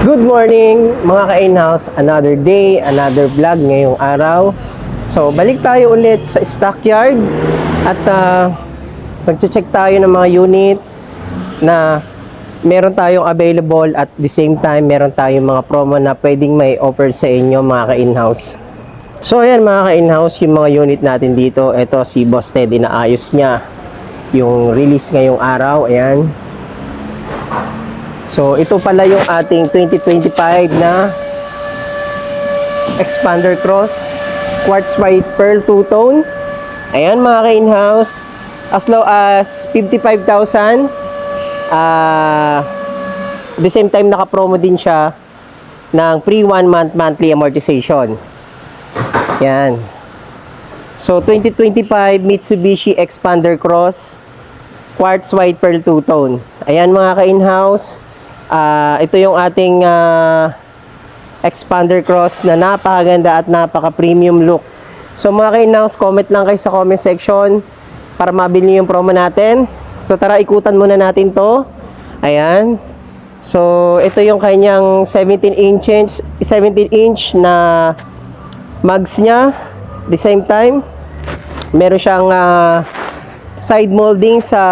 Good morning mga ka-in-house, another day, another vlog ngayong araw. So balik tayo ulit sa stockyard at mag-check tayo ng mga unit na meron tayong available at the same time meron tayong mga promo na pwedeng may offer sa inyo mga ka-in-house. So ayan mga ka-in-house, yung mga unit natin dito, ito si Boss Teddy na ayos niya yung release ngayong araw, ayan. So, ito pala yung ating 2025 na Expander Cross Quartz White Pearl Two-Tone. Ayan mga ka-in-house, as low as 55,000. The same time naka-promo din siya ng free 1 month monthly amortization. Ayan. So, 2025 Mitsubishi Expander Cross Quartz White Pearl Two-Tone. Ayan mga ka-in-house. Ito yung ating Expander Cross na napakaganda at napaka-premium look. So mga ka-in-house, comment lang kayo sa comment section para mabili yung promo natin. So tara, ikutan muna natin to. Ayan. So ito yung kanyang 17 inch na mugs niya. The same time, meron siyang side molding sa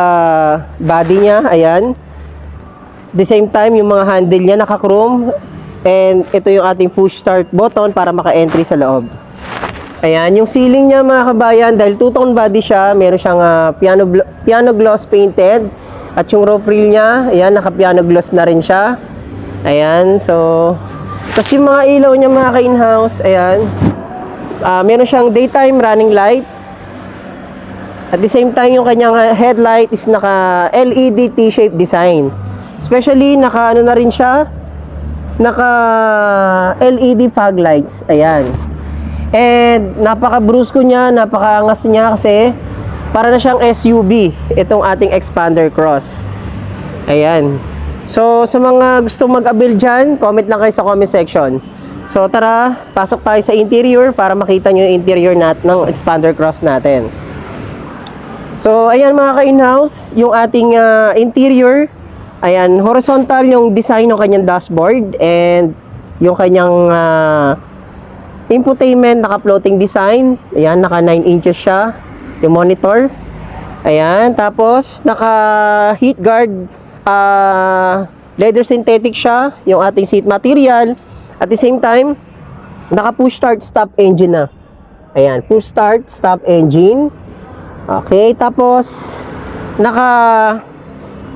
body niya. Ayan. The same time, yung mga handle niya naka-chrome. And ito yung ating push start button para maka-entry sa loob. Ayan, yung ceiling niya mga kabayan, dahil two-tone body siya, meron siyang piano gloss painted. At yung roof rail niya, ayan, naka-piano gloss na rin siya. Ayan, so... Tapos yung mga ilaw niya mga ka-in-house, ayan. Meron siyang daytime running light. At the same time, yung kanyang headlight is naka-LED T-shape design. Especially, naka LED fog lights. Ayan. And, napaka-brusco niya, napaka-angas niya kasi para na siyang SUV, itong ating Expander Cross. Ayan. So, sa mga gustong mag-avail dyan, comment lang kayo sa comment section. So, tara, pasok tayo sa interior para makita nyo yung interior ng Expander Cross natin. So, ayan mga ka-in-house, yung ating interior. Ayan, horizontal yung design ng kanyang dashboard and yung kanyang infotainment, naka-floating design. Ayan, naka 9 inches siya, yung monitor. Ayan, tapos naka heat guard, leather synthetic siya, yung ating seat material. At the same time, naka push start stop engine na. Ayan, push start stop engine. Okay, tapos naka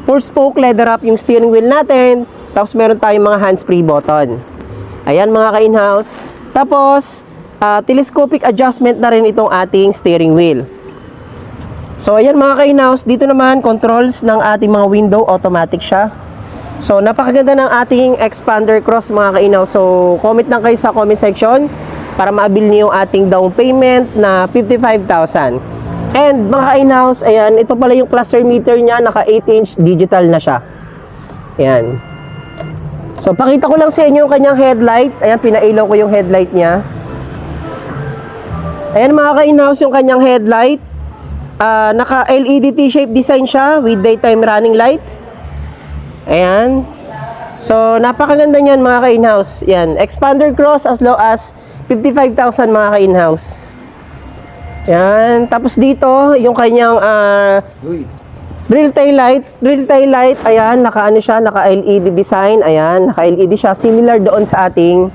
4-spoke leather wrap yung steering wheel natin. Tapos meron tayong mga hands-free button. Ayan mga ka-in-house. Tapos, telescopic adjustment na rin itong ating steering wheel. So, ayan mga ka-in-house. Dito naman, controls ng ating mga window, automatic siya. So, napakaganda ng ating Expander Cross mga ka-in-house. So, comment lang kayo sa comment section para maabil niyo yung ating down payment na 55,000. And mga ka-in-house, ayan, ito pala yung cluster meter niya, naka 8-inch digital na siya. Ayan. So, pakita ko lang sa inyo yung kanyang headlight. Ayan, pinailaw ko yung headlight niya. Ayan mga ka-in-house, yung kanyang headlight. Naka LED T-shape design siya with daytime running light. Ayan. So, napakaganda niyan mga ka-in-house. Ayan, Expander Cross as low as 55,000 mga ka-in-house. Yan. Tapos dito, yung kanyang rear tail light, ayan, naka-ano siya, naka-LED design, ayan, naka-LED siya, similar doon sa ating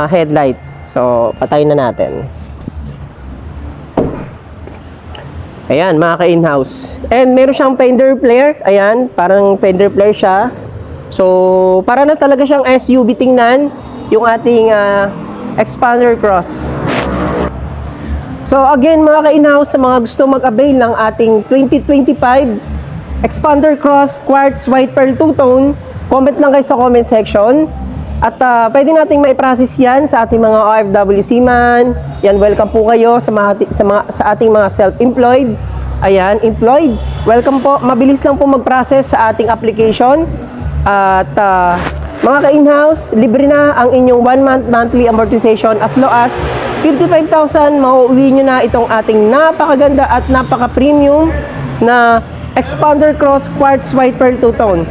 headlight. So, patayin na natin. Ayan, mga ka-in-house. And meron siyang fender flare, ayan, parang fender flare siya. So, para na talaga siyang SUV tingnan, yung ating Expander Cross. So again mga ka-in-house, sa mga gusto mag-avail ng ating 2025 Expander Cross Quartz White Pearl Two-Tone, comment lang kayo sa comment section. At pwede nating ma-process yan sa ating mga OFW seaman. Yan, welcome po kayo sa ating mga self-employed. Ayan, employed. Welcome po, mabilis lang po mag-process sa ating application. At mga ka-in-house, libre na ang inyong 1 month monthly amortization as low as 55,000. Mauuwi nyo na itong ating napakaganda at napaka-premium na Expander Cross Quartz White Pearl Two-Tone.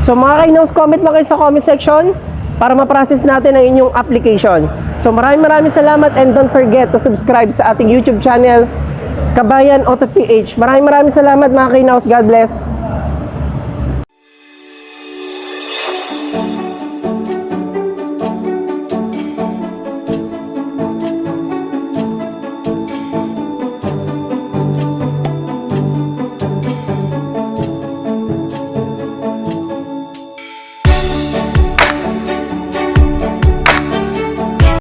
So mga ka-in-house, comment lang kayo sa comment section para ma-process natin ang inyong application. So maraming salamat and don't forget to subscribe sa ating YouTube channel, Kabayan Auto PH. Maraming salamat mga kinaos. God bless.